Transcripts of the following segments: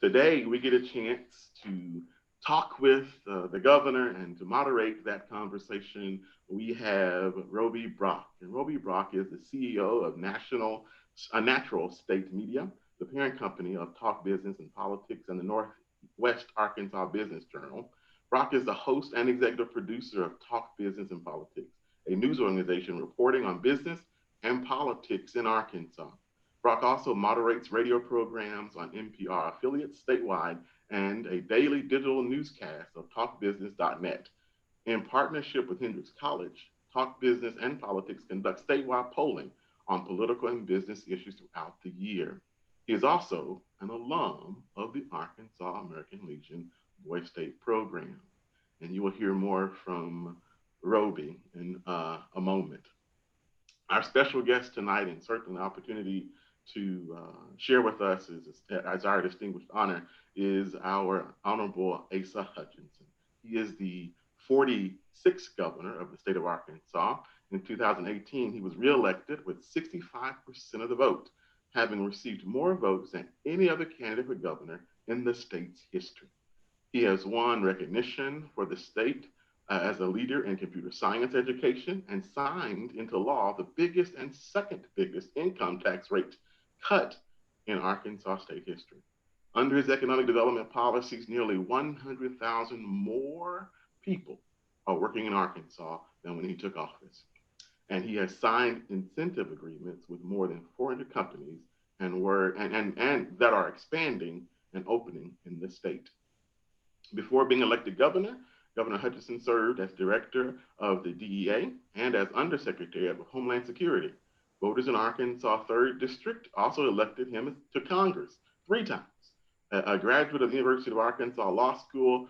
Today, we get a chance to talk with the governor and to moderate that conversation. We have Roby Brock, and Roby Brock is the CEO of Natural State Media, the parent company of Talk Business and Politics and the Northwest Arkansas Business Journal. Brock is the host and executive producer of Talk Business and Politics, a news organization reporting on business and politics in Arkansas. Brock also moderates radio programs on NPR affiliates statewide and a daily digital newscast of talkbusiness.net. In partnership with Hendrix College, Talk Business and Politics conducts statewide polling on political and business issues throughout the year. He is also an alum of the Arkansas American Legion Boys State program. And you will hear more from Roby in a moment. Our special guest tonight, and certainly an opportunity to share with us as our distinguished honor, is our Honorable Asa Hutchinson. He is the 46th governor of the state of Arkansas. In 2018, he was reelected with 65% of the vote, having received more votes than any other candidate for governor in the state's history. He has won recognition for the state as a leader in computer science education and signed into law the biggest and second biggest income tax rate cut in Arkansas state history. Under his economic development policies, nearly 100,000 more people are working in Arkansas than when he took office. And he has signed incentive agreements with more than 400 companies and that are expanding and opening in the state. Before being elected governor, Governor Hutchinson served as director of the DEA and as undersecretary of Homeland Security. Voters in Arkansas 3rd District also elected him to Congress 3 times. A graduate of the University of Arkansas Law School,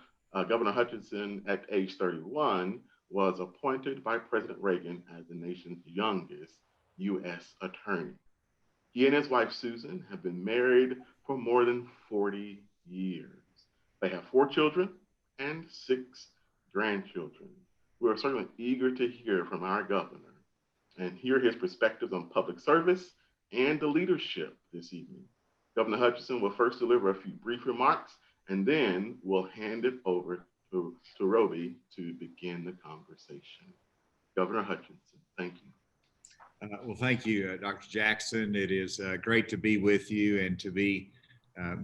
Governor Hutchinson, at age 31, was appointed by President Reagan as the nation's youngest U.S. attorney. He and his wife, Susan, have been married for more than 40 years. They have 4 children and 6 grandchildren. We are certainly eager to hear from our governor and hear his perspectives on public service and the leadership this evening. Governor Hutchinson will first deliver a few brief remarks, and then we'll hand it over to Roby to begin the conversation. Governor Hutchinson, thank you. Well, thank you, Dr. Jackson. It is great to be with you and to be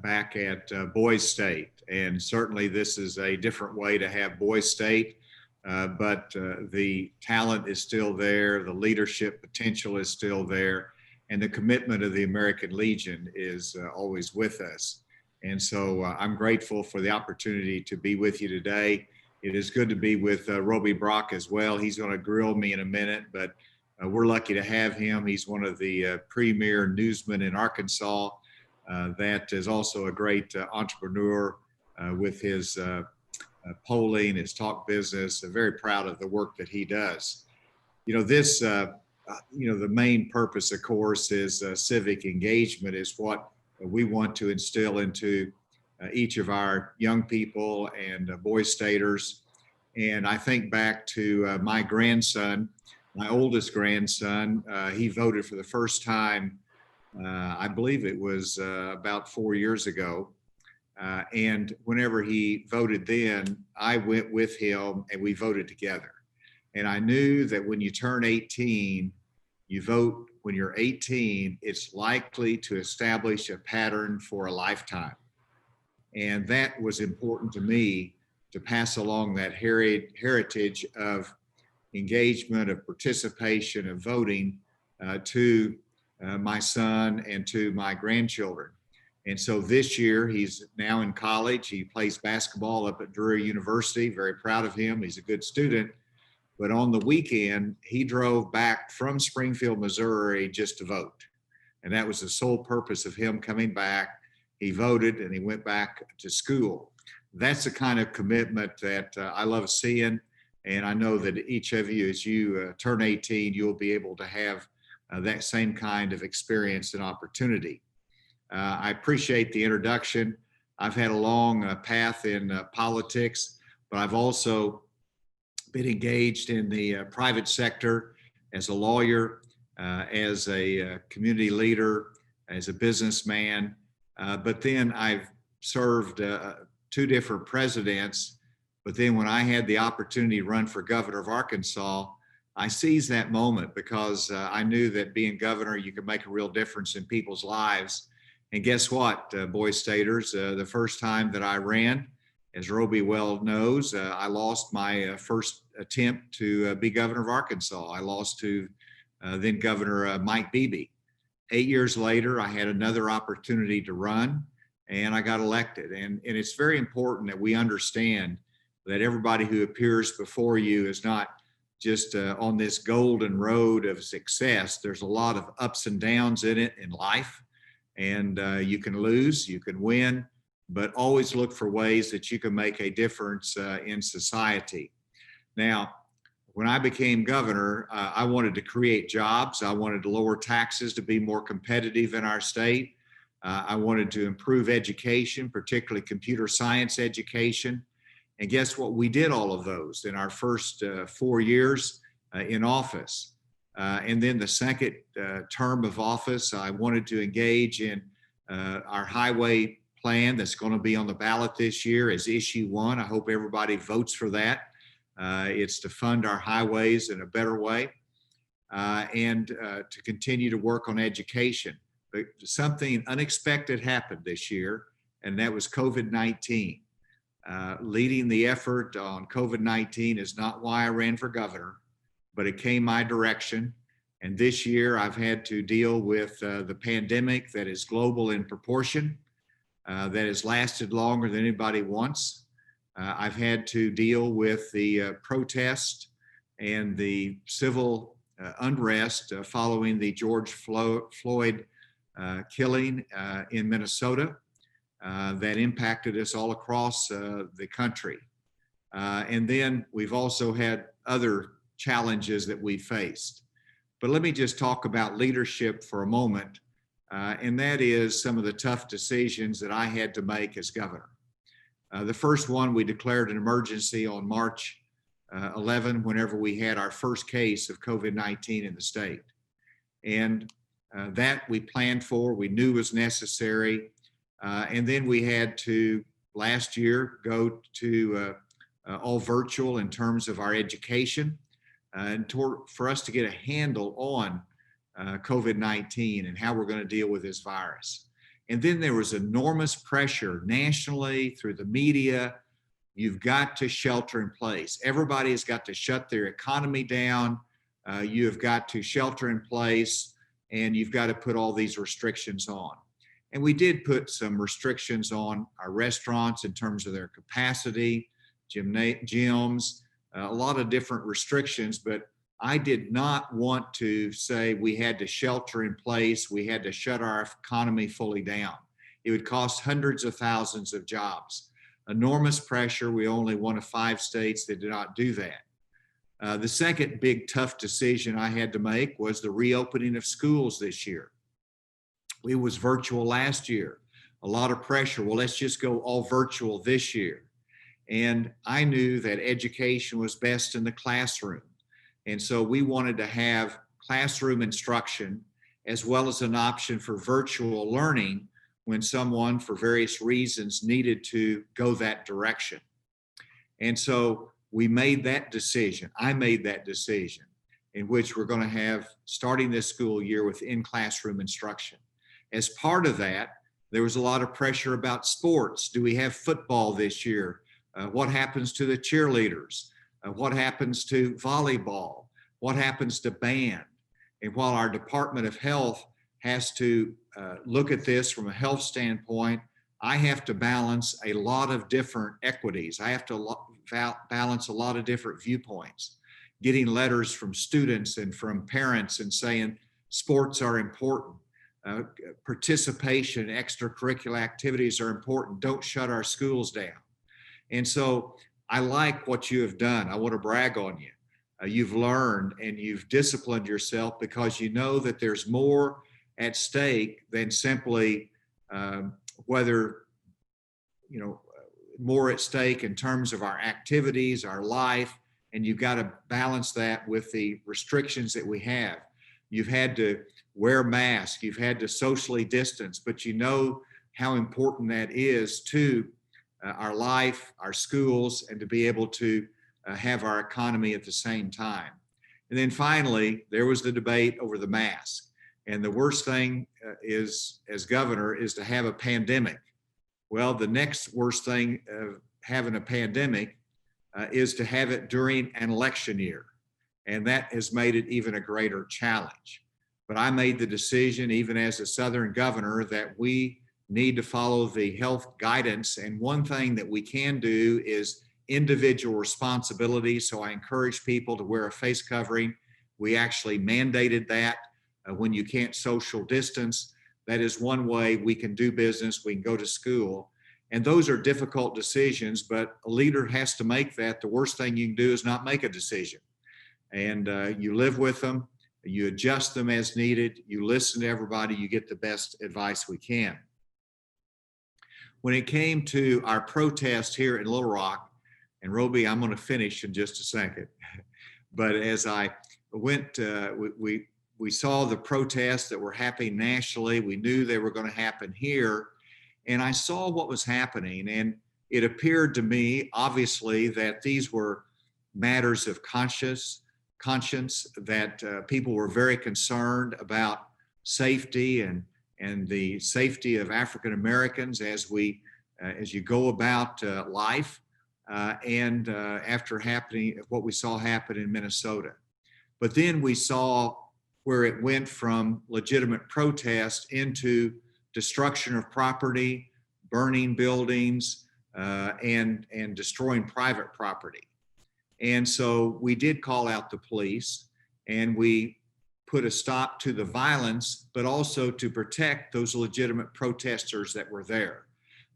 back at Boys State. And certainly this is a different way to have Boys State, but the talent is still there, the leadership potential is still there, and the commitment of the American Legion is always with us. And so I'm grateful for the opportunity to be with you today. It is good to be with Roby Brock as well. He's going to grill me in a minute, but we're lucky to have him. He's one of the premier newsmen in Arkansas. That is also a great entrepreneur with his polling, his talk business. I'm very proud of the work that he does. The main purpose, of course, is civic engagement is what we want to instill into each of our young people and Boys Staters. And I think back to my grandson, my oldest grandson. He voted for the first time, I believe it was about 4 years ago. And whenever he voted then, I went with him and we voted together. And I knew that when you turn 18, you vote when you're 18, it's likely to establish a pattern for a lifetime. And that was important to me, to pass along that heritage of engagement, of participation, of voting to my son and to my grandchildren. And so this year, he's now in college. He plays basketball up at Drury University. Very proud of him. He's a good student. But on the weekend, he drove back from Springfield, Missouri, just to vote. And that was the sole purpose of him coming back. He voted and he went back to school. That's the kind of commitment that I love seeing. And I know that each of you, as you turn 18, you'll be able to have that same kind of experience and opportunity. I appreciate the introduction. I've had a long path in politics, but I've also been engaged in the private sector as a lawyer, as a community leader, as a businessman. But then I've served two different presidents, but then when I had the opportunity to run for governor of Arkansas, I seized that moment because I knew that being governor, you could make a real difference in people's lives. And guess what, Boys Staters, the first time that I ran, as Roby well knows, I lost my first attempt to be governor of Arkansas. I lost to then Governor Mike Beebe. 8 years later, I had another opportunity to run and I got elected. And it's very important that we understand that everybody who appears before you is not just on this golden road of success. There's a lot of ups and downs in it in life, and you can lose, you can win, but always look for ways that you can make a difference in society. Now, when I became governor, I wanted to create jobs. I wanted to lower taxes to be more competitive in our state. I wanted to improve education, particularly computer science education. And guess what? We did all of those in our first 4 years in office. And then the second term of office, I wanted to engage in our highway plan that's going to be on the ballot this year as issue 1. I hope everybody votes for that. It's to fund our highways in a better way and to continue to work on education. But something unexpected happened this year, and that was COVID-19. Leading the effort on COVID-19 is not why I ran for governor, but it came my direction. And this year I've had to deal with the pandemic that is global in proportion, that has lasted longer than anybody wants. I've had to deal with the protest and the civil unrest following the George Floyd killing in Minnesota. That impacted us all across the country. And then we've also had other challenges that we faced. But let me just talk about leadership for a moment. And that is some of the tough decisions that I had to make as governor. The first one, we declared an emergency on March 11, whenever we had our first case of COVID-19 in the state. And that we planned for, we knew was necessary. And then we had to, last year, go to all virtual in terms of our education and for us to get a handle on COVID-19 and how we're going to deal with this virus. And then there was enormous pressure nationally through the media. You've got to shelter in place. Everybody has got to shut their economy down. You have got to shelter in place, and you've got to put all these restrictions on. And we did put some restrictions on our restaurants in terms of their capacity, gyms, a lot of different restrictions, but I did not want to say we had to shelter in place, we had to shut our economy fully down. It would cost hundreds of thousands of jobs. Enormous pressure. We're only one of 5 states that did not do that. The second big tough decision I had to make was the reopening of schools this year. It was virtual last year. A lot of pressure. Well, let's just go all virtual this year. And I knew that education was best in the classroom. And so we wanted to have classroom instruction as well as an option for virtual learning when someone, for various reasons, needed to go that direction. And so we made that decision. I made that decision in which we're going to have, starting this school year, with in-classroom instruction. As part of that, there was a lot of pressure about sports. Do we have football this year? What happens to the cheerleaders? What happens to volleyball? What happens to band? And while our Department of Health has to look at this from a health standpoint, I have to balance a lot of different equities. I have to balance a lot of different viewpoints. Getting letters from students and from parents and saying sports are important. Participation, extracurricular activities are important. Don't shut our schools down. And so I like what you have done. I want to brag on you. You've learned and you've disciplined yourself because you know that there's more at stake than simply whether, more at stake in terms of our activities, our life, and you've got to balance that with the restrictions that we have. You've had to wear masks, you've had to socially distance, but you know how important that is to our life, our schools, and to be able to have our economy at the same time. And then finally, there was the debate over the mask. And the worst thing is, as governor, is to have a pandemic. Well, the next worst thing of having a pandemic is to have it during an election year. And that has made it even a greater challenge. But I made the decision, even as a Southern governor, that we need to follow the health guidance. And one thing that we can do is individual responsibility. So I encourage people to wear a face covering. We actually mandated that when you can't social distance. That is one way we can do business. We can go to school. And those are difficult decisions, but a leader has to make that. The worst thing you can do is not make a decision. And you live with them, you adjust them as needed, you listen to everybody, you get the best advice we can. When it came to our protest here in Little Rock, and Roby, I'm going to finish in just a second, but as I went, we saw the protests that were happening nationally. We knew they were going to happen here. And I saw what was happening. And it appeared to me, obviously, that these were matters of conscience, that people were very concerned about safety and the safety of African Americans as you go about life. And after happening, what we saw happen in Minnesota. But then we saw where it went from legitimate protest into destruction of property, burning buildings, and destroying private property. And so we did call out the police, and we put a stop to the violence, but also to protect those legitimate protesters that were there.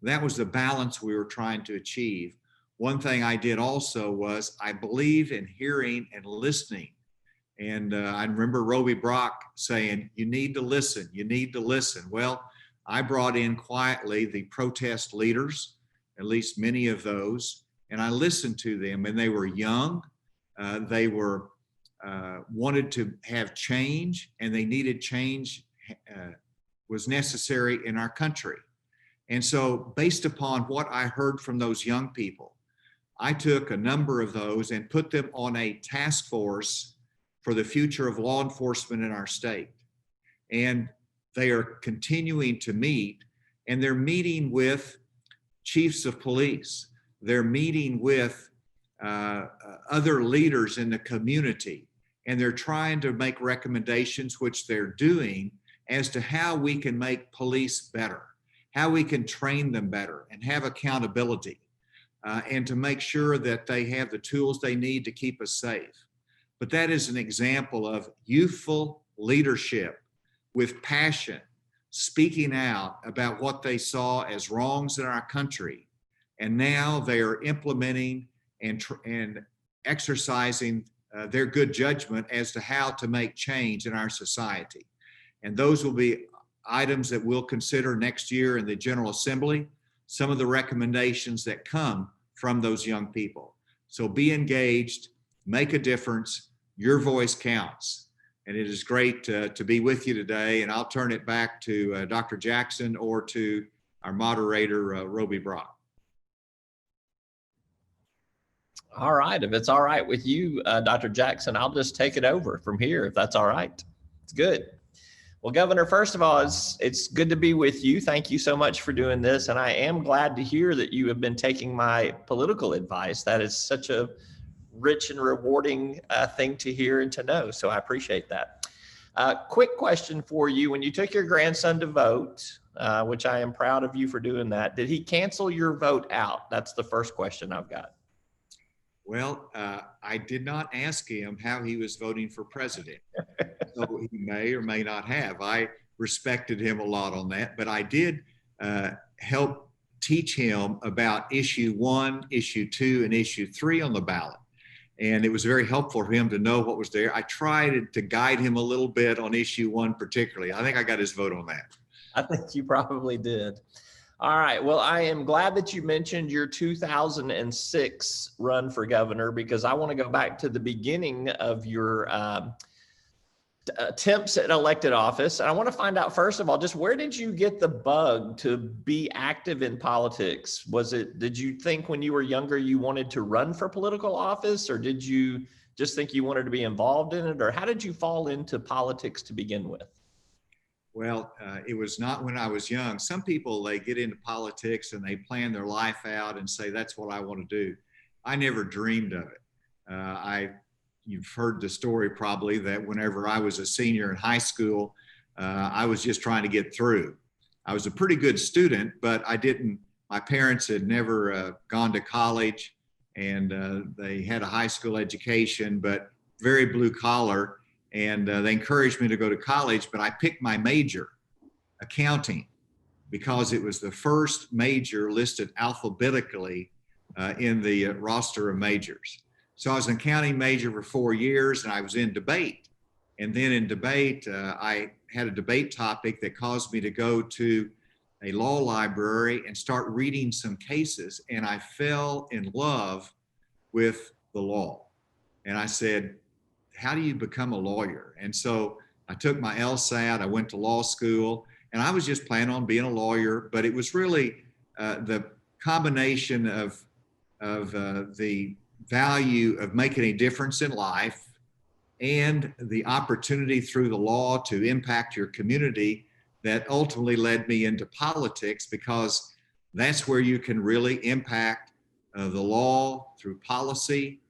That was the balance we were trying to achieve. One thing I did also was I believe in hearing and listening. And I remember Roby Brock saying, you need to listen, you need to listen. Well, I brought in quietly the protest leaders, at least many of those, and I listened to them, and they were young. They were wanted to have change, and they needed change was necessary in our country. And so based upon what I heard from those young people, I took a number of those and put them on a task force for the future of law enforcement in our state. And they are continuing to meet, and they're meeting with chiefs of police. They're meeting with other leaders in the community, and they're trying to make recommendations, which they're doing, as to how we can make police better, how we can train them better and have accountability, and to make sure that they have the tools they need to keep us safe. But that is an example of youthful leadership with passion, speaking out about what they saw as wrongs in our country. And now they are implementing and exercising their good judgment as to how to make change in our society. And those will be items that we'll consider next year in the General Assembly, some of the recommendations that come from those young people. So be engaged, make a difference. Your voice counts. And it is great to be with you today. And I'll turn it back to Dr. Jackson or to our moderator, Roby Brock. All right. If it's all right with you, Dr. Jackson, I'll just take it over from here, if that's all right. It's good. Well, Governor, first of all, it's good to be with you. Thank you so much for doing this. And I am glad to hear that you have been taking my political advice. That is such a rich and rewarding thing to hear and to know. So I appreciate that. Quick question for you. When you took your grandson to vote, which I am proud of you for doing that, did he cancel your vote out? That's the first question I've got. Well, I did not ask him how he was voting for president. So he may or may not have. I respected him a lot on that, but I did help teach him about issue 1, issue 2, and issue 3 on the ballot. And it was very helpful for him to know what was there. I tried to guide him a little bit on issue 1 particularly. I think I got his vote on that. I think you probably did. All right. Well, I am glad that you mentioned your 2006 run for governor, because I want to go back to the beginning of your attempts at elected office. And I want to find out, first of all, just where did you get the bug to be active in politics? Did you think when you were younger you wanted to run for political office, or did you just think you wanted to be involved in it? Or how did you fall into politics to begin with? Well, it was not when I was young. Some people, they get into politics and they plan their life out and say, that's what I want to do. I never dreamed of it. You've heard the story probably that whenever I was a senior in high school, I was just trying to get through. I was a pretty good student, but my parents had never gone to college, and they had a high school education, but very blue collar. And they encouraged me to go to college, but I picked my major, accounting, because it was the first major listed alphabetically in the roster of majors. So I was an accounting major for 4 years, and I was in debate. And then in debate, I had a debate topic that caused me to go to a law library and start reading some cases. And I fell in love with the law. And I said, how do you become a lawyer? And so I took my LSAT, I went to law school, and I was just planning on being a lawyer, but it was really the combination of the value of making a difference in life and the opportunity through the law to impact your community that ultimately led me into politics, because that's where you can really impact the law through policy,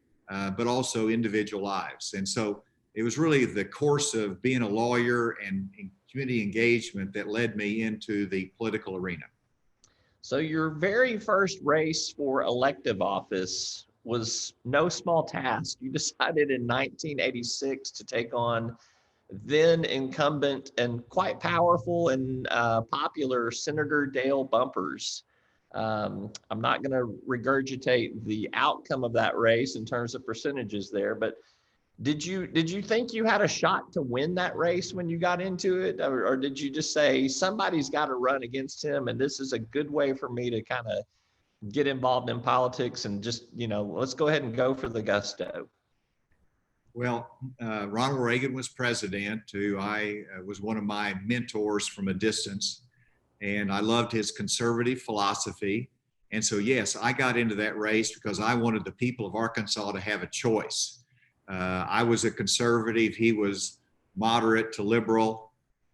but also individual lives. And so it was really the course of being a lawyer and community engagement that led me into the political arena. So your very first race for elective office was no small task. You decided in 1986 to take on then incumbent and quite powerful and popular Senator Dale Bumpers. I'm not going to regurgitate the outcome of that race in terms of percentages there, but did you think you had a shot to win that race when you got into it, or did you just say somebody's got to run against him, and this is a good way for me to kind of get involved in politics and just, let's go ahead and go for the gusto? Well, Ronald Reagan was president, who was one of my mentors from a distance. And I loved his conservative philosophy. And so, yes, I got into that race because I wanted the people of Arkansas to have a choice. I was a conservative, he was moderate to liberal,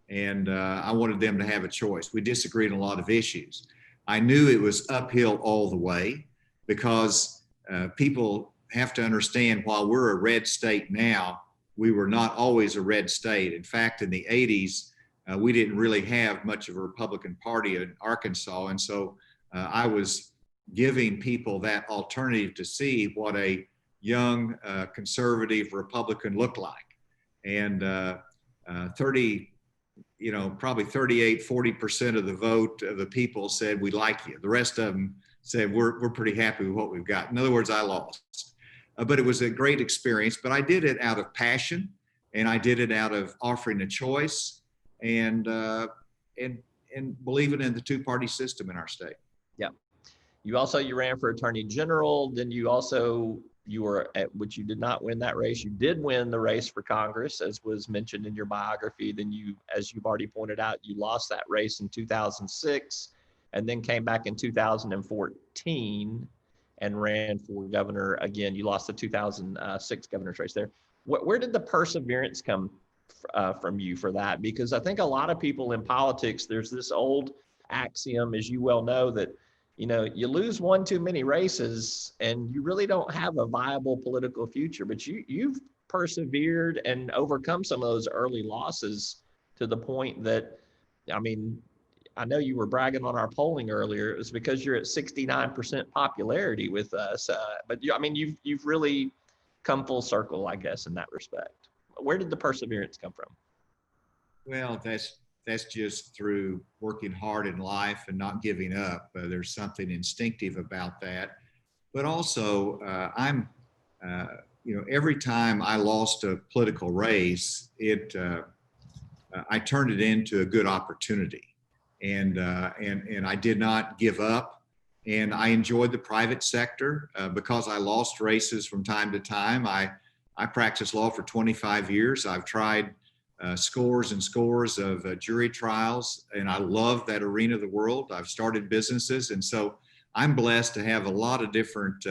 and I wanted them to have a choice. We disagreed on a lot of issues. I knew it was uphill all the way, because people have to understand, while we're a red state now, we were not always a red state. In fact, in the 80s, we didn't really have much of a Republican Party in Arkansas. And so I was giving people that alternative to see what a young conservative Republican looked like. And probably 38-40% of the vote of the people said, we like you. The rest of them said, we're pretty happy with what we've got. In other words, I lost. But it was a great experience. But I did it out of passion, and I did it out of offering a choice, and believing in the two-party system in our state. Yeah. You ran for attorney general. Then you were at, which you did not win that race. You did win the race for Congress, as was mentioned in your biography. Then as you've already pointed out, you lost that race in 2006, and then came back in 2014 and ran for governor again. You lost the 2006 governor's race there. Where did the perseverance come from you for that? Because I think a lot of people in politics, there's this old axiom, as you well know, that you lose one too many races and you really don't have a viable political future. But you've persevered and overcome some of those early losses to the point that, I know you were bragging on our polling earlier. It was because you're at 69% popularity with us. But you've really come full circle, I guess, in that respect. Where did the perseverance come from? Well, that's just through working hard in life and not giving up. There's something instinctive about that. But also, every time I lost a political race, I turned it into a good opportunity. And I did not give up. And I enjoyed the private sector because I lost races from time to time. I practiced law for 25 years. I've tried scores and scores of jury trials, and I love that arena of the world. I've started businesses, and so I'm blessed to have a lot of different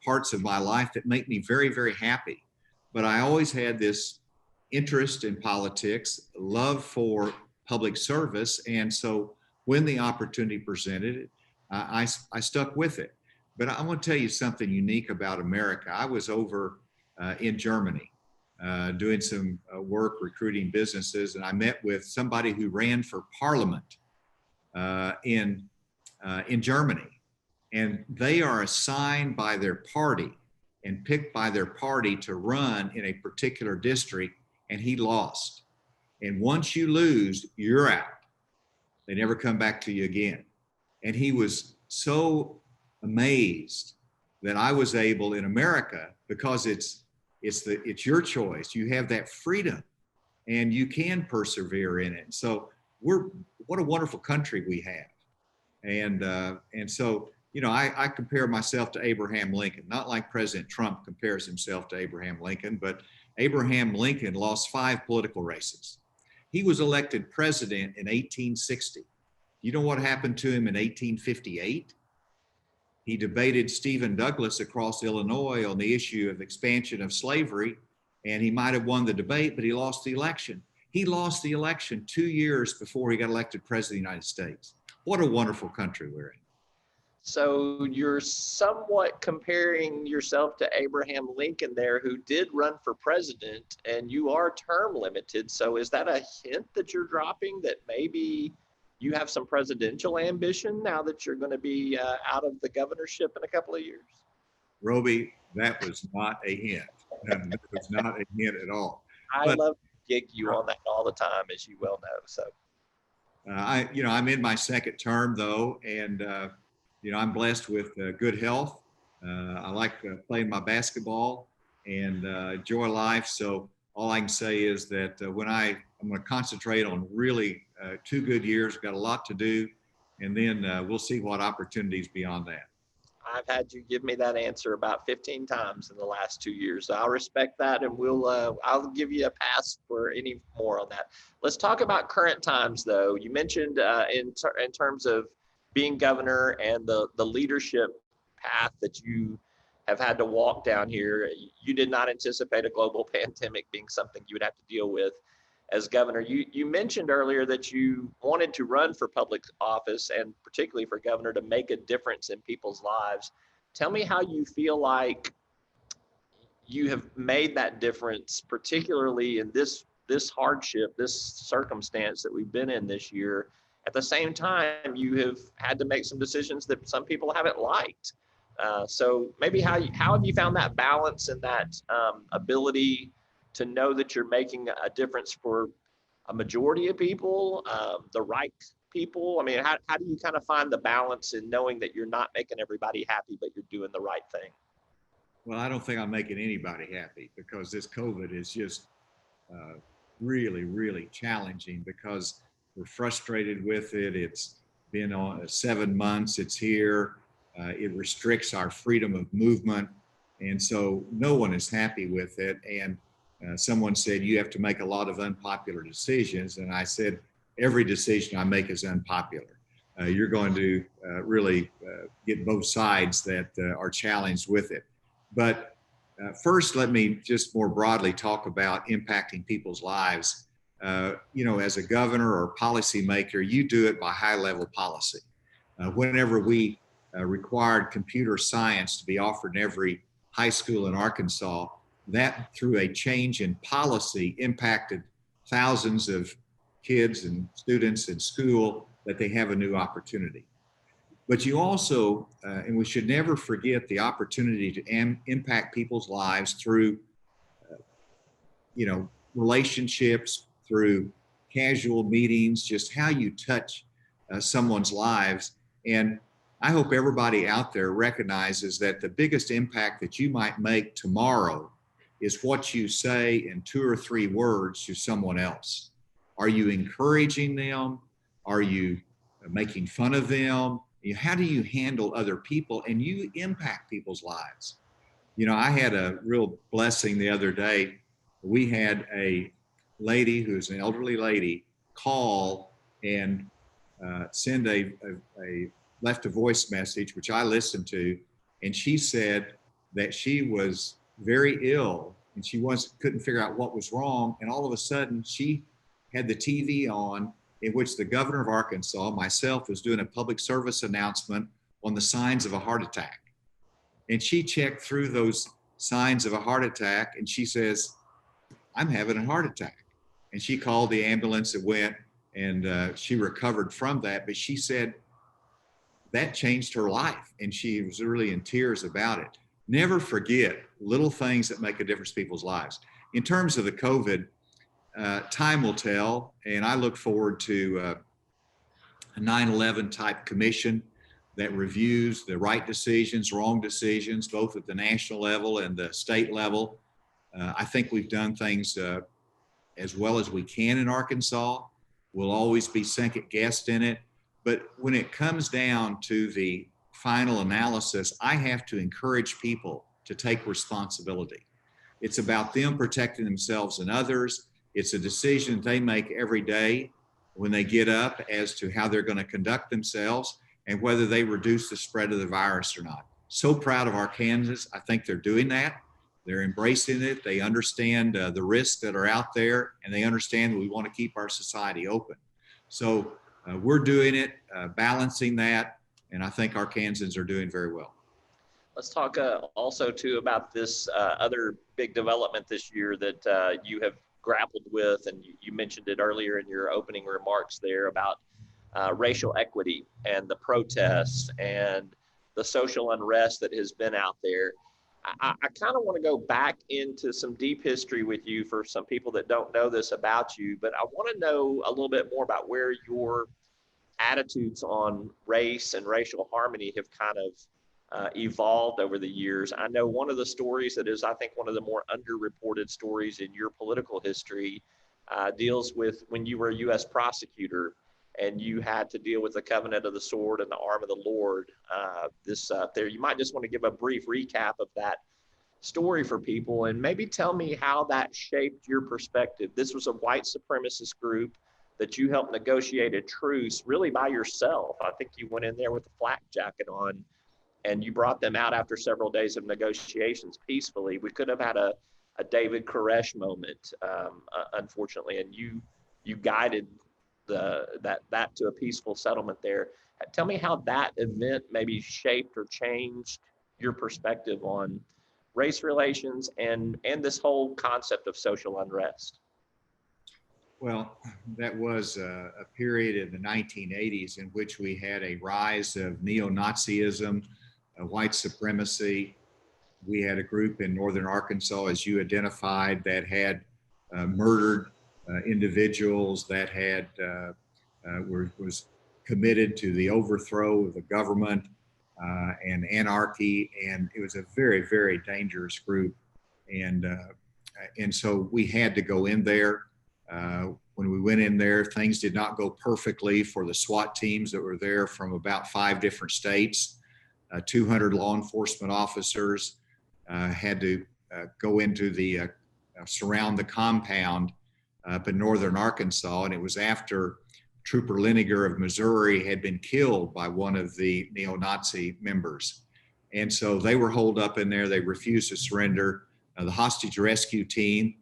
parts of my life that make me very, very happy. But I always had this interest in politics, love for public service, and so when the opportunity presented, I stuck with it. But I want to tell you something unique about America. I was over in Germany doing some work recruiting businesses, and I met with somebody who ran for parliament in Germany, and they are assigned by their party and picked by their party to run in a particular district, and he lost. And once you lose, you're out. They never come back to you again. And he was so amazed that I was able in America, because it's your choice. You have that freedom and you can persevere in it. So what a wonderful country we have. And so, you know, I compare myself to Abraham Lincoln, not like President Trump compares himself to Abraham Lincoln, but Abraham Lincoln lost 5 political races. He was elected president in 1860. You know what happened to him in 1858? He debated Stephen Douglas across Illinois on the issue of expansion of slavery, and he might have won the debate, but he lost the election. He lost the election 2 years before he got elected president of the United States. What a wonderful country we're in. So you're somewhat comparing yourself to Abraham Lincoln there, who did run for president, and you are term limited. So is that a hint that you're dropping, that maybe you have some presidential ambition now that you're going to be out of the governorship in a couple of years? Roby, that was not a hint. That was not a hint at all. I love to gig you on that all the time, as you well know. So I'm in my second term though, and I'm blessed with good health. I like playing my basketball and enjoy life. So all I can say is that I'm going to concentrate on really 2 good years. Got a lot to do, and then we'll see what opportunities beyond that. I've had you give me that answer about 15 times in the last 2 years. So I'll respect that, and I'll give you a pass for any more on that. Let's talk about current times, though. You mentioned in terms of being governor and the leadership path that you have had to walk down here. You did not anticipate a global pandemic being something you would have to deal with as governor. You mentioned earlier that you wanted to run for public office, and particularly for governor, to make a difference in people's lives. Tell me how you feel like you have made that difference, particularly in this hardship, this circumstance that we've been in this year. At the same time, you have had to make some decisions that some people haven't liked. So maybe how have you found that balance and that ability to know that you're making a difference for a majority of people, the right people? I mean, how do you kind of find the balance in knowing that you're not making everybody happy, but you're doing the right thing? Well, I don't think I'm making anybody happy, because this COVID is just really, really challenging, because we're frustrated with it. It's been on 7 months. It's here. It restricts our freedom of movement. And so no one is happy with it. And someone said, you have to make a lot of unpopular decisions. And I said, every decision I make is unpopular. You're going to really get both sides that are challenged with it. But first, let me just more broadly talk about impacting people's lives. As a governor or policymaker, you do it by high-level policy. Whenever we required computer science to be offered in every high school in Arkansas, that through a change in policy impacted thousands of kids and students in school, that they have a new opportunity. But you also, and we should never forget, the opportunity to impact people's lives through, relationships, through casual meetings, just how you touch someone's lives. And I hope everybody out there recognizes that the biggest impact that you might make tomorrow is what you say in 2 or 3 words to someone else. Are you encouraging them? Are you making fun of them? How do you handle other people? And you impact people's lives. I had a real blessing the other day. We had a lady, who's an elderly lady, call and send left a voice message, which I listened to, and she said that she was very ill and she couldn't figure out what was wrong. And all of a sudden, she had the TV on, in which the governor of Arkansas, myself, was doing a public service announcement on the signs of a heart attack. And she checked through those signs of a heart attack, and she says, "I'm having a heart attack." And she called the ambulance. It went, and she recovered from that. But she said that changed her life, and she was really in tears about it. Never forget little things that make a difference in people's lives. In terms of the COVID, time will tell, and I look forward to a 9/11 type commission that reviews the right decisions, wrong decisions, both at the national level and the state level. I think we've done things as well as we can in Arkansas. We'll always be second guessed in it. But when it comes down to the final analysis, I have to encourage people to take responsibility. It's about them protecting themselves and others. It's a decision they make every day when they get up as to how they're going to conduct themselves and whether they reduce the spread of the virus or not. So proud of Arkansans. I think they're doing that. They're embracing it. They understand the risks that are out there, and they understand that we want to keep our society open. So we're doing it, balancing that, and I think Arkansans are doing very well. Let's talk also too about this other big development this year that you have grappled with, and you mentioned it earlier in your opening remarks there about racial equity and the protests and the social unrest that has been out there. I kind of want to go back into some deep history with you for some people that don't know this about you, but I want to know a little bit more about where your attitudes on race and racial harmony have kind of evolved over the years. I know one of the stories that is, I think, one of the more underreported stories in your political history deals with when you were a U.S. prosecutor and you had to deal with the covenant of the sword and the arm of the Lord. There, you might just want to give a brief recap of that story for people and maybe tell me how that shaped your perspective. This was a white supremacist group that you helped negotiate a truce really by yourself. I think you went in there with a flak jacket on and you brought them out after several days of negotiations peacefully. We could have had a David Koresh moment, unfortunately, and you guided that to a peaceful settlement there. Tell me how that event maybe shaped or changed your perspective on race relations and this whole concept of social unrest. Well, that was a period in the 1980s in which we had a rise of neo-Nazism, white supremacy. We had a group in northern Arkansas, as you identified, that had murdered individuals, that had was committed to the overthrow of the government and anarchy, and it was a very, very dangerous group. And so we had to go in there. When we went in there, things did not go perfectly for the SWAT teams that were there from about 5 different states. 200 law enforcement officers had to go into the surround the compound up in northern Arkansas, and it was after Trooper Liniger of Missouri had been killed by one of the neo-Nazi members. And so they were holed up in there. They refused to surrender. The hostage rescue team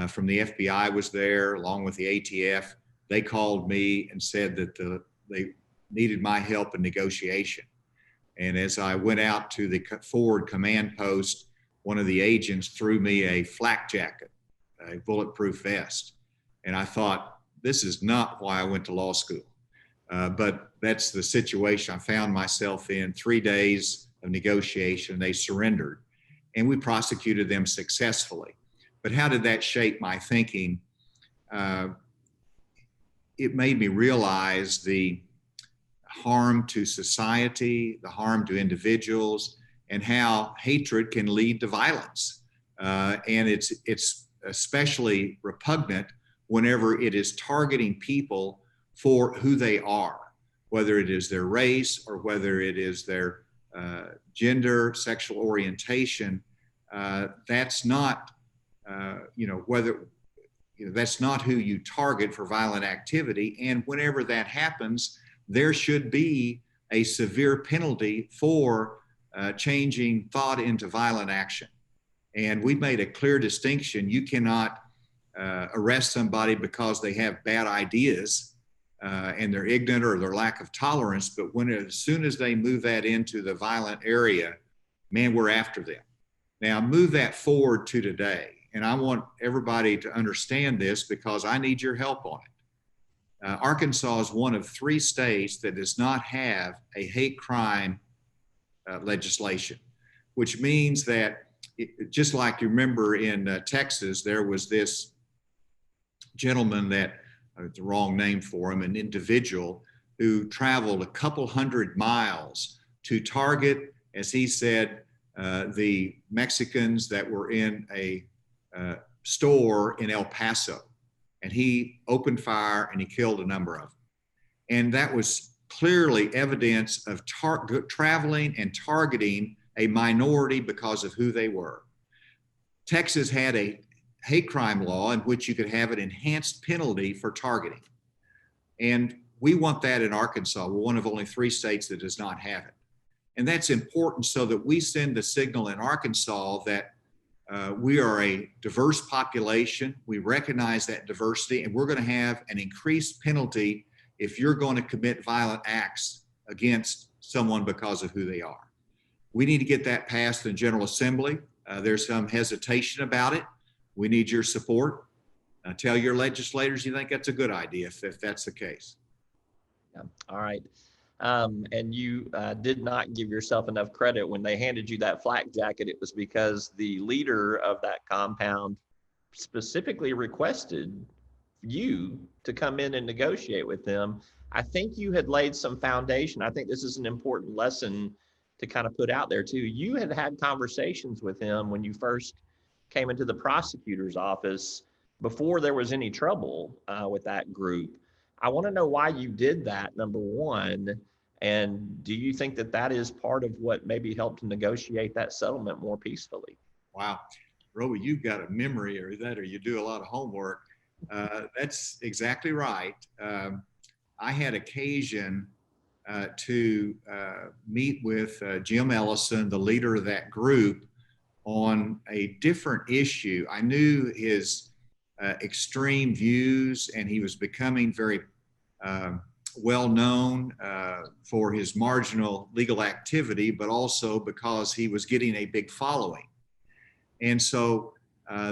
from the FBI was there, along with the ATF. They called me and said that they needed my help in negotiation. And as I went out to the forward command post, one of the agents threw me a flak jacket, a bulletproof vest. And I thought, this is not why I went to law school. But that's the situation I found myself in. 3 days of negotiation, they surrendered, and we prosecuted them successfully. But how did that shape my thinking? It made me realize the harm to society, the harm to individuals, and how hatred can lead to violence. And it's especially repugnant whenever it is targeting people for who they are, whether it is their race or whether it is their gender, sexual orientation. That's not, whether that's not who you target for violent activity. And whenever that happens, there should be a severe penalty for changing thought into violent action. And we've made a clear distinction. You cannot arrest somebody because they have bad ideas and they're ignorant or their lack of tolerance. But as soon as they move that into the violent area, man, we're after them. Now, move that forward to today. And I want everybody to understand this because I need your help on it. Arkansas is one of 3 states that does not have a hate crime legislation, which means that just like you remember in Texas, there was this gentleman that, the wrong name for him, an individual who traveled a couple hundred miles to target, as he said, the Mexicans that were in a store in El Paso. And he opened fire and he killed a number of them. And that was clearly evidence of traveling and targeting a minority because of who they were. Texas had a hate crime law in which you could have an enhanced penalty for targeting. And we want that in Arkansas. We're one of only 3 states that does not have it. And that's important so that we send the signal in Arkansas that we are a diverse population. We recognize that diversity, and we're going to have an increased penalty if you're going to commit violent acts against someone because of who they are. We need to get that passed in the General Assembly. There's some hesitation about it. We need your support. Tell your legislators you think that's a good idea if that's the case. Yeah. All right. And you did not give yourself enough credit when they handed you that flak jacket. It was because the leader of that compound specifically requested you to come in and negotiate with them. I think you had laid some foundation. I think this is an important lesson to kind of put out there too. You had had conversations with him when you first came into the prosecutor's office before there was any trouble with that group. I want to know why you did that, number one, and do you think that that is part of what maybe helped to negotiate that settlement more peacefully? Wow. Roby, you've got a memory or you do a lot of homework. That's exactly right. I had occasion to meet with Jim Ellison, the leader of that group, on a different issue. I knew his extreme views, and he was becoming very well known for his marginal legal activity, but also because he was getting a big following. And so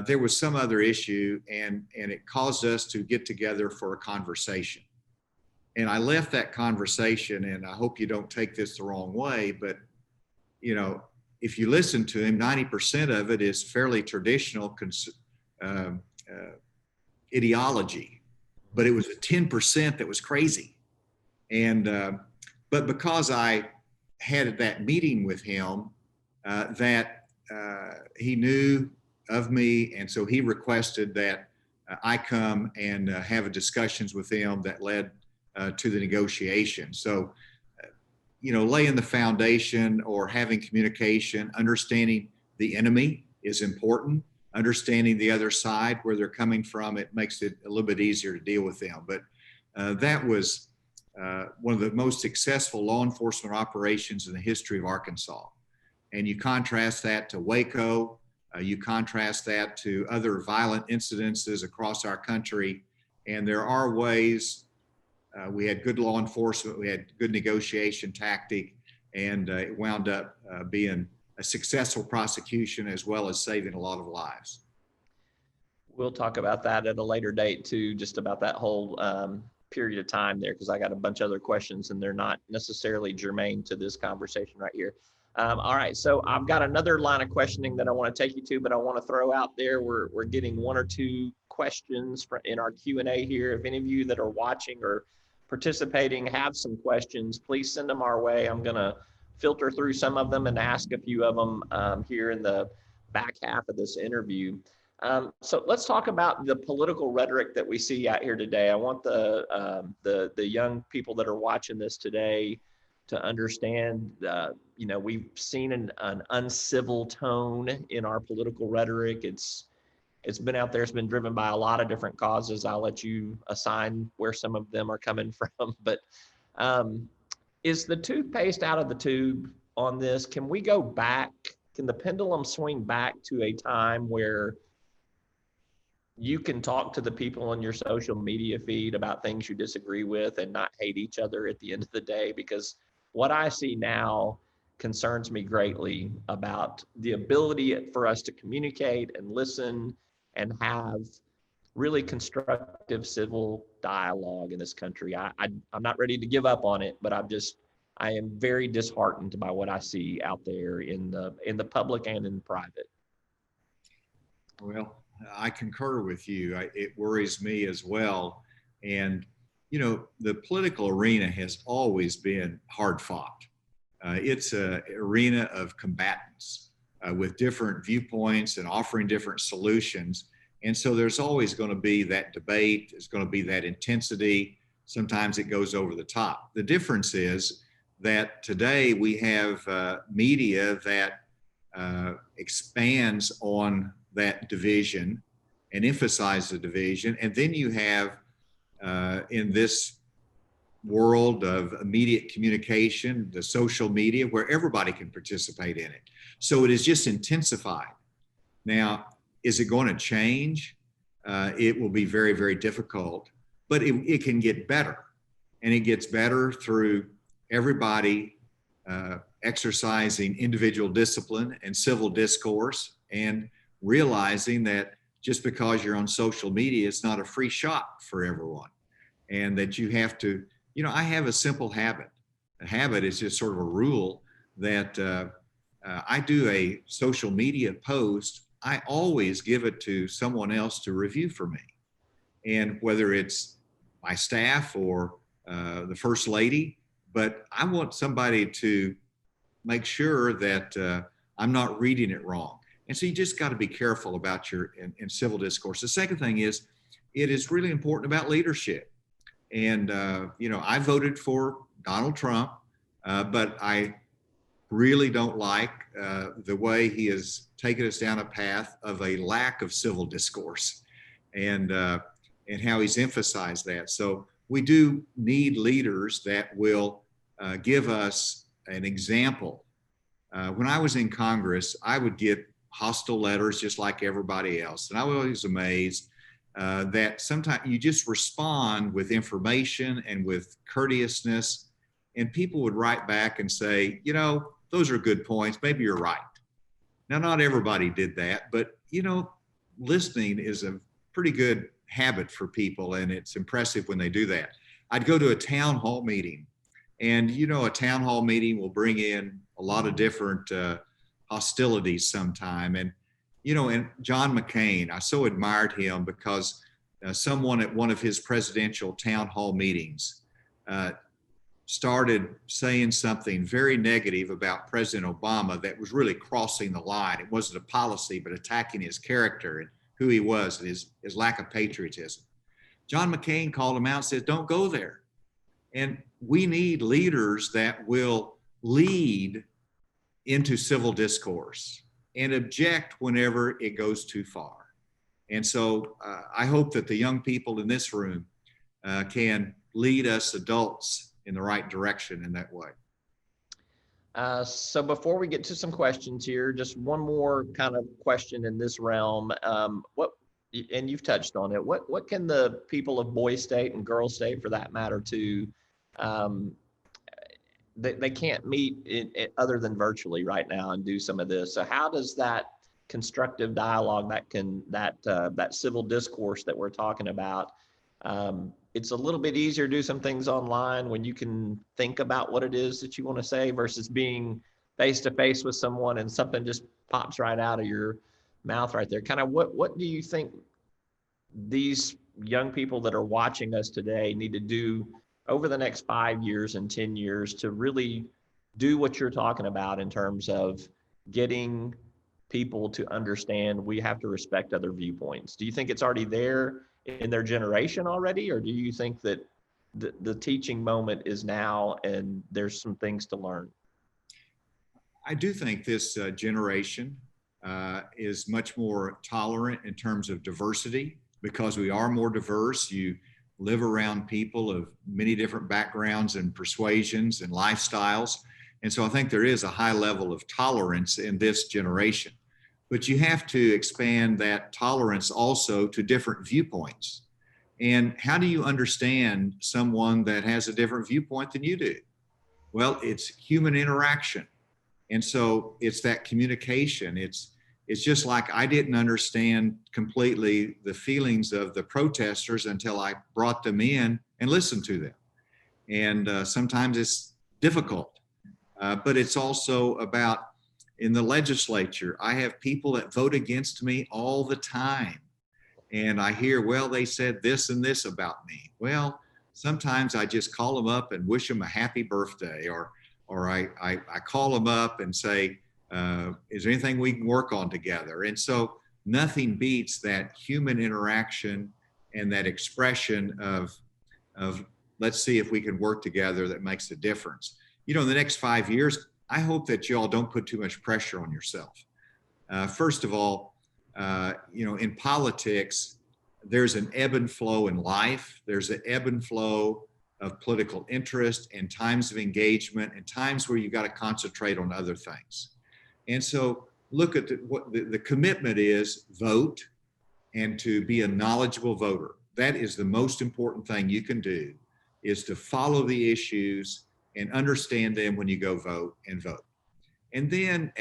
there was some other issue, and it caused us to get together for a conversation. And I left that conversation, and I hope you don't take this the wrong way, but if you listen to him, 90% of it is fairly traditional ideology, but it was a 10% that was crazy. And but because I had that meeting with him, that he knew of me, and so he requested that I come and have discussions with him that led to the negotiation. So, laying the foundation or having communication, understanding the enemy is important. Understanding the other side, where they're coming from, it makes it a little bit easier to deal with them. But that was one of the most successful law enforcement operations in the history of Arkansas. And you contrast that to Waco, you contrast that to other violent incidences across our country, and there are ways. We had good law enforcement, we had good negotiation tactic, and it wound up being a successful prosecution as well as saving a lot of lives. We'll talk about that at a later date too, just about that whole period of time there, because I got a bunch of other questions and they're not necessarily germane to this conversation right here. All right, so I've got another line of questioning that I want to take you to, but I want to throw out there, we're getting 1 or 2 questions in our Q&A here. If any of you that are watching or participating have some questions, please send them our way. I'm going to filter through some of them and ask a few of them here in the back half of this interview. So let's talk about the political rhetoric that we see out here today. I want the young people that are watching this today to understand, we've seen an uncivil tone in our political rhetoric. It's it's been out there. It's been driven by a lot of different causes. I'll let you assign where some of them are coming from. But is the toothpaste out of the tube on this? Can we go back? Can the pendulum swing back to a time where you can talk to the people on your social media feed about things you disagree with and not hate each other at the end of the day? Because what I see now concerns me greatly about the ability for us to communicate and listen and have really constructive civil dialogue in this country. I'm not ready to give up on it, but I am very disheartened by what I see out there in the public and in private. Well, I concur with you. It worries me as well. And, you know, the political arena has always been hard fought. It's an arena of combatants with different viewpoints and offering different solutions. And so there's always going to be that debate. There's going to be that intensity. Sometimes it goes over the top. The difference is that today we have media that expands on that division and emphasize the division. And then you have in this world of immediate communication, the social media, where everybody can participate in it. So it is just intensified. Now, is it going to change? It will be very, very difficult, but it can get better. And it gets better through everybody exercising individual discipline and civil discourse and realizing that just because you're on social media, it's not a free shot for everyone. And that you have to, you know, I have a simple habit. A habit is just sort of a rule that I do a social media post, I always give it to someone else to review for me. And whether it's my staff or the first lady, but I want somebody to make sure that I'm not reading it wrong. And so you just got to be careful about your in civil discourse. The second thing is, it is really important about leadership. And, you know, I voted for Donald Trump, but I really don't like the way he has taken us down a path of a lack of civil discourse and how he's emphasized that. So we do need leaders that will give us an example. When I was in Congress, I would get hostile letters just like everybody else. And I was always amazed that sometimes you just respond with information and with courteousness, and people would write back and say, you know, those are good points. Maybe you're right. Now, not everybody did that, but, you know, listening is a pretty good habit for people, and it's impressive when they do that. I'd go to a town hall meeting, and, you know, a town hall meeting will bring in a lot of different hostilities sometime. And, you know, and John McCain, I so admired him because someone at one of his presidential town hall meetings started saying something very negative about President Obama that was really crossing the line. It wasn't a policy, but attacking his character and who he was and his lack of patriotism. John McCain called him out and said, don't go there. And we need leaders that will lead into civil discourse and object whenever it goes too far. And so I hope that the young people in this room can lead us adults in the right direction in that way. So before we get to some questions here, just one more kind of question in this realm. And you've touched on it, what can the people of Boys State and Girls State, for that matter, too, they can't meet other than virtually right now and do some of this. So how does that constructive dialogue, that civil discourse that we're talking about, it's a little bit easier to do some things online when you can think about what it is that you want to say versus being face to face with someone and something just pops right out of your mouth right there. Kind of what do you think these young people that are watching us today need to do over the next 5 years and 10 years to really do what you're talking about in terms of getting people to understand we have to respect other viewpoints? Do you think it's already there in their generation already, or do you think that the teaching moment is now and there's some things to learn? I do think this generation is much more tolerant in terms of diversity because we are more diverse. You live around people of many different backgrounds and persuasions and lifestyles. And so I think there is a high level of tolerance in this generation. But you have to expand that tolerance also to different viewpoints. And how do you understand someone that has a different viewpoint than you do? Well, it's human interaction. And so it's that communication. It's just like I didn't understand completely the feelings of the protesters until I brought them in and listened to them. And sometimes it's difficult, but it's also about in the legislature, I have people that vote against me all the time. And I hear, well, they said this and this about me. Well, sometimes I just call them up and wish them a happy birthday, or I call them up and say, is there anything we can work on together? And so nothing beats that human interaction and that expression of let's see if we can work together that makes a difference. You know, in the next 5 years, I hope that you all don't put too much pressure on yourself. First of all, you know, in politics, there's an ebb and flow in life. There's an ebb and flow of political interest and times of engagement and times where you've got to concentrate on other things. And so look at what the commitment is: vote and to be a knowledgeable voter. That is the most important thing you can do, is to follow the issues and understand them when you go vote and vote. And then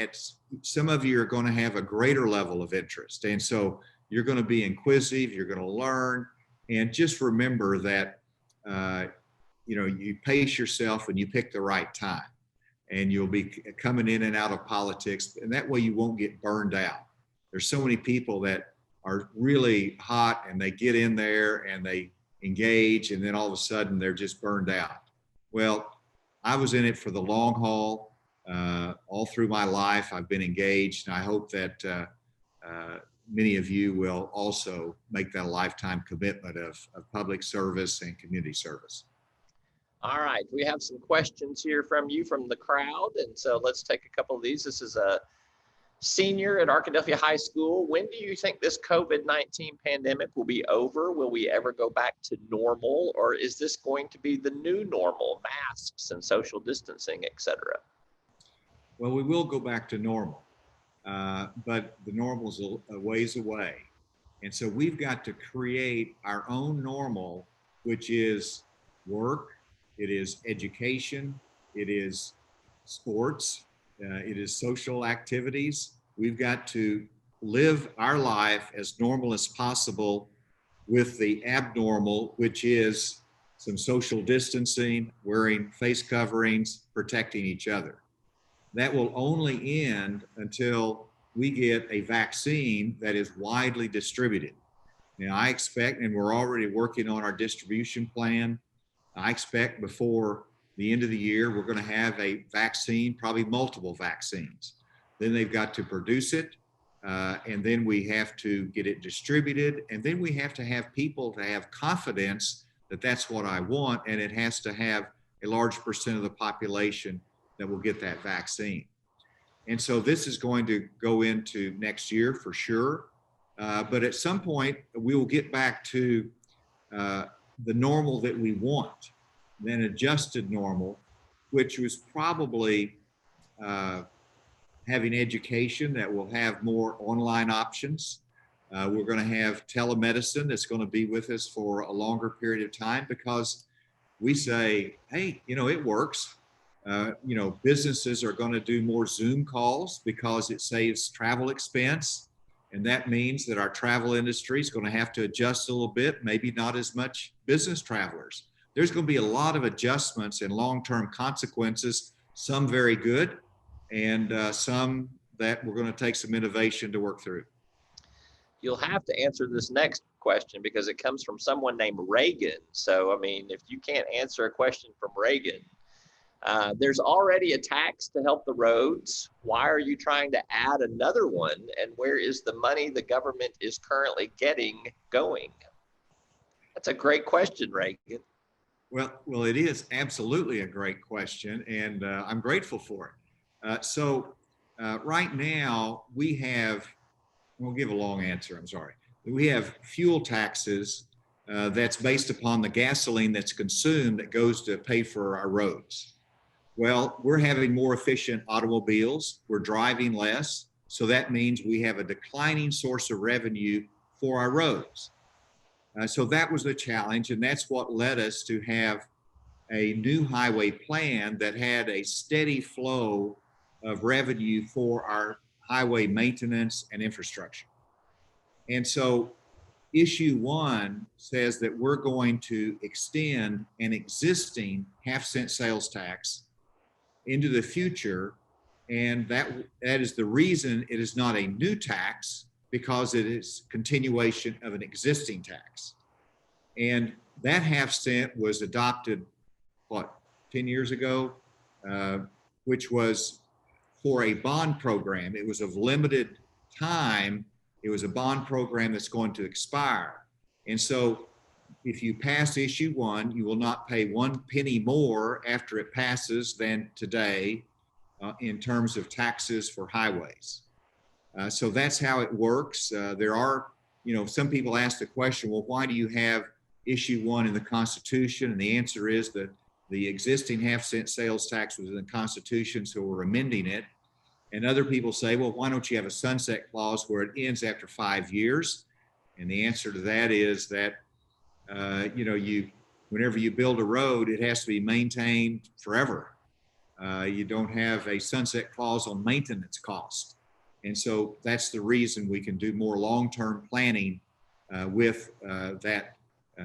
some of you are going to have a greater level of interest. And so you're going to be inquisitive, you're going to learn, and just remember that, you know, you pace yourself and you pick the right time. And you'll be coming in and out of politics, and that way you won't get burned out. There's so many people that are really hot and they get in there and they engage, and then all of a sudden they're just burned out. Well, I was in it for the long haul. All through my life, I've been engaged, and I hope that many of you will also make that a lifetime commitment of public service and community service. All right, we have some questions here from you from the crowd, and so let's take a couple of these. This is a senior at Arkadelphia High School. When do you think this COVID-19 pandemic will be over? Will we ever go back to normal, or is this going to be the new normal, masks and social distancing, et cetera? Well, we will go back to normal, but the normal's a ways away. And so we've got to create our own normal, which is work, it is education, it is sports, it is social activities. We've got to live our life as normal as possible with the abnormal, which is some social distancing, wearing face coverings, protecting each other. That will only end until we get a vaccine that is widely distributed. Now, I expect, and we're already working on our distribution plan, I expect before the end of the year, we're going to have a vaccine, probably multiple vaccines. Then they've got to produce it, and then we have to get it distributed, and then we have to have people to have confidence that that's what I want, and it has to have a large percent of the population that will get that vaccine. And so this is going to go into next year for sure. But at some point, we will get back to the normal that we want, then adjusted normal, which was probably having education that will have more online options. We're going to have telemedicine that's going to be with us for a longer period of time, because we say, hey, you know, it works. You know, businesses are going to do more Zoom calls because it saves travel expense. And that means that our travel industry is going to have to adjust a little bit, maybe not as much business travelers. There's going to be a lot of adjustments and long-term consequences, some very good, and some that we're going to take some innovation to work through. You'll have to answer this next question because it comes from someone named Reagan. So, I mean, if you can't answer a question from Reagan, there's already a tax to help the roads. Why are you trying to add another one? And where is the money the government is currently getting going? That's a great question, Reagan. Well, it is absolutely a great question, and I'm grateful for it. So Right now, we'll give a long answer, I'm sorry. We have fuel taxes that's based upon the gasoline that's consumed that goes to pay for our roads. Well, we're having more efficient automobiles, we're driving less, so that means we have a declining source of revenue for our roads. So that was the challenge, and that's what led us to have a new highway plan that had a steady flow of revenue for our highway maintenance and infrastructure. And so issue one says that we're going to extend an existing half-cent sales tax into the future. And that is the reason it is not a new tax, because it is continuation of an existing tax. And that half-cent was adopted, 10 years ago, which was for a bond program. It was of limited time. It was a bond program that's going to expire. And so if you pass issue one, you will not pay 1 penny more after it passes than today in terms of taxes for highways. So that's how it works. There are, some people ask the question, well, why do you have issue one in the Constitution? And the answer is that the existing half-cent sales tax was in the Constitution, so we're amending it. And other people say, well, why don't you have a sunset clause where it ends after 5 years? And the answer to that is that, whenever you build a road, it has to be maintained forever. You don't have a sunset clause on maintenance cost. And so that's the reason we can do more long-term planning with that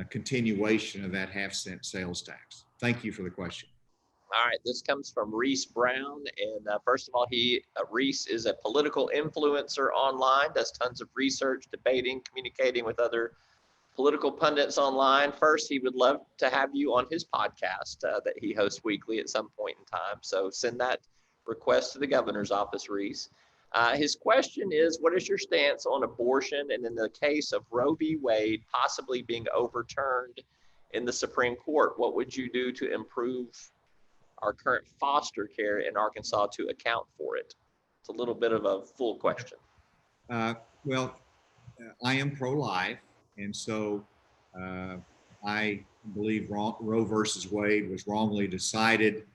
continuation of that half-cent sales tax. Thank you for the question. All right, this comes from Reese Brown. And first of all, Reese is a political influencer online, does tons of research, debating, communicating with other political pundits online. First, he would love to have you on his podcast that he hosts weekly at some point in time. So send that request to the governor's office, Reese. His question is, what is your stance on abortion, and in the case of Roe v. Wade possibly being overturned in the Supreme Court, what would you do to improve our current foster care in Arkansas to account for it? It's a little bit of a full question. I am pro-life, and so I believe Roe versus Wade was wrongly decided.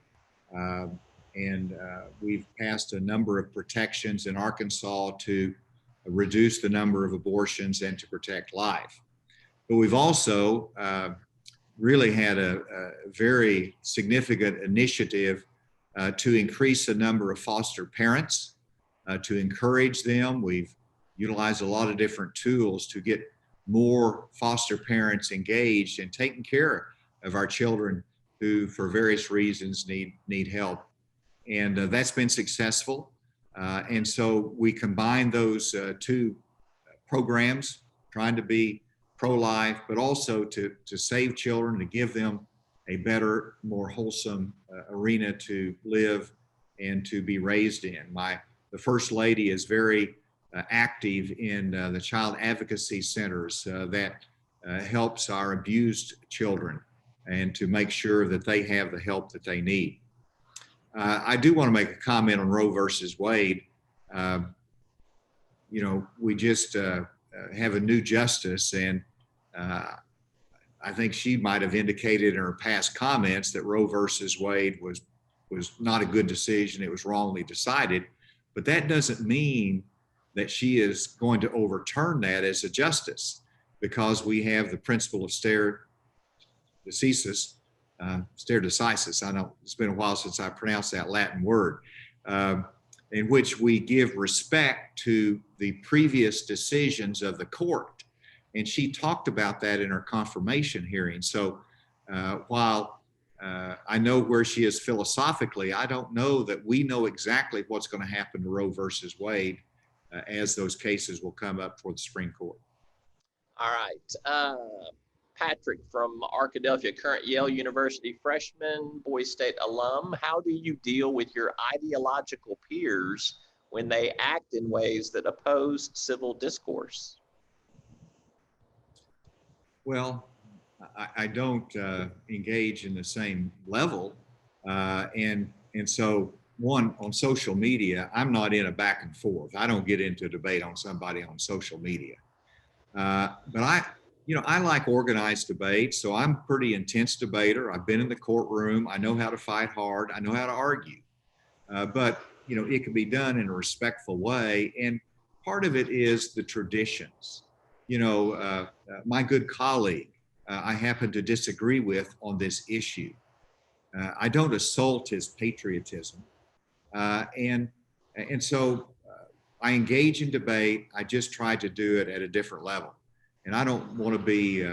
And we've passed a number of protections in Arkansas to reduce the number of abortions and to protect life. But we've also really had a very significant initiative to increase the number of foster parents, to encourage them. We've utilized a lot of different tools to get more foster parents engaged and taking care of our children who, for various reasons, need help. And that's been successful. And so we combine those two programs, trying to be pro-life, but also to save children, to give them a better, more wholesome arena to live and to be raised in. The First Lady is very active in the child advocacy centers that helps our abused children, and to make sure that they have the help that they need. I do want to make a comment on Roe versus Wade. We just have a new justice, and I think she might have indicated in her past comments that Roe versus Wade was not a good decision. It was wrongly decided, but that doesn't mean that she is going to overturn that as a justice, because we have the principle of stare decisis. I know it's been a while since I pronounced that Latin word, in which we give respect to the previous decisions of the court. And she talked about that in her confirmation hearing. So while I know where she is philosophically, I don't know that we know exactly what's going to happen to Roe versus Wade as those cases will come up for the Supreme Court. All right. Patrick from Arkadelphia, current Yale University freshman, Boys State alum. How do you deal with your ideological peers when they act in ways that oppose civil discourse? Well, I don't engage in the same level. And so one, on social media, I'm not in a back and forth. I don't get into a debate on somebody on social media. But I like organized debate, so I'm a pretty intense debater. I've been in the courtroom. I know how to fight hard. I know how to argue. But it can be done in a respectful way, and part of it is the traditions. My good colleague, I happen to disagree with on this issue. I don't assault his patriotism, and so I engage in debate. I just try to do it at a different level, and I don't want to be.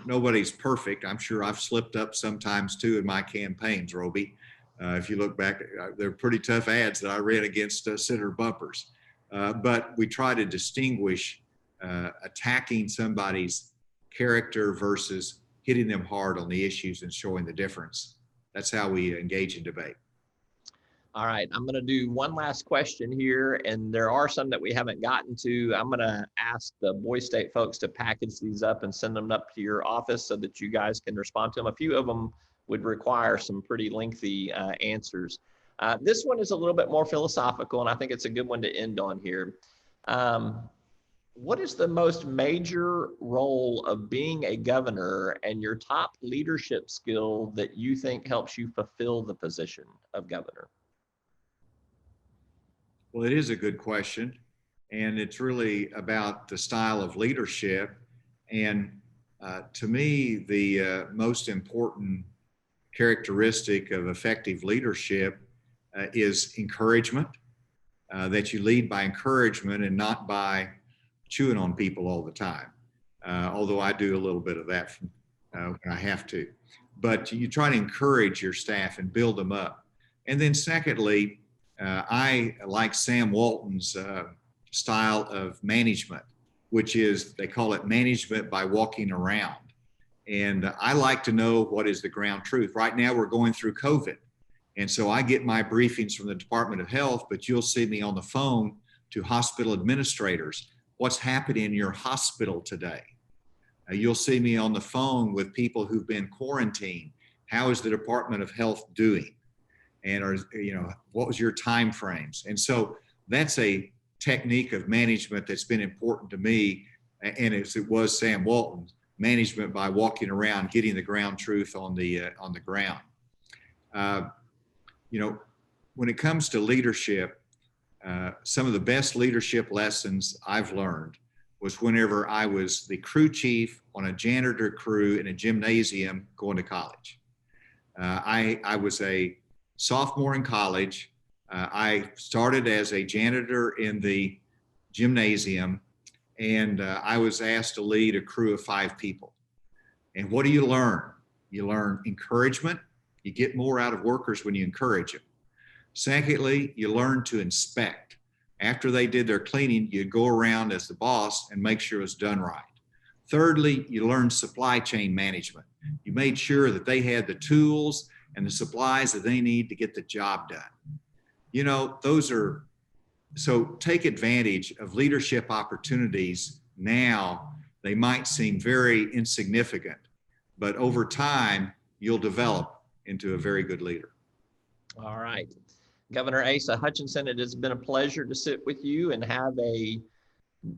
Nobody's perfect. I'm sure I've slipped up sometimes too in my campaigns, Roby. If you look back, they're pretty tough ads that I ran against Senator Bumpers. But we try to distinguish attacking somebody's character versus hitting them hard on the issues and showing the difference. That's how we engage in debate. All right, I'm going to do one last question here, and there are some that we haven't gotten to. I'm going to ask the Boise State folks to package these up and send them up to your office so that you guys can respond to them. A few of them would require some pretty lengthy answers. This one is a little bit more philosophical, and I think it's a good one to end on here. What is the most major role of being a governor and your top leadership skill that you think helps you fulfill the position of governor? Well, it is a good question, and it's really about the style of leadership. And to me, the most important characteristic of effective leadership is encouragement, that you lead by encouragement and not by chewing on people all the time. Although I do a little bit of that when I have to. But you try to encourage your staff and build them up. And then secondly, I like Sam Walton's style of management, which is, they call it management by walking around. And I like to know what is the ground truth. Right now, we're going through COVID. And so I get my briefings from the Department of Health, but you'll see me on the phone to hospital administrators. What's happening in your hospital today? You'll see me on the phone with people who've been quarantined. How is the Department of Health doing? And what was your time frames? And so that's a technique of management that's been important to me. And as it was Sam Walton, management by walking around, getting the ground truth on the ground. When it comes to leadership, some of the best leadership lessons I've learned was whenever I was the crew chief on a janitor crew in a gymnasium going to college. I was a sophomore in college. I started as a janitor in the gymnasium, and I was asked to lead a crew of 5 people. And what do you learn? You learn encouragement. You get more out of workers when you encourage them. Secondly, you learn to inspect. After they did their cleaning, you go around as the boss and make sure it's done right. Thirdly, you learn supply chain management. You made sure that they had the tools and the supplies that they need to get the job done. So take advantage of leadership opportunities now. They might seem very insignificant, but over time, you'll develop into a very good leader. All right. Governor Asa Hutchinson, it has been a pleasure to sit with you and have a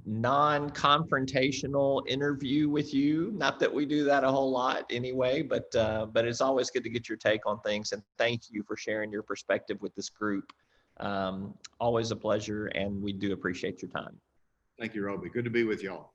non-confrontational interview with you. Not that we do that a whole lot anyway, but it's always good to get your take on things. And thank you for sharing your perspective with this group. Always a pleasure, and we do appreciate your time. Thank you, Roby. Good to be with y'all.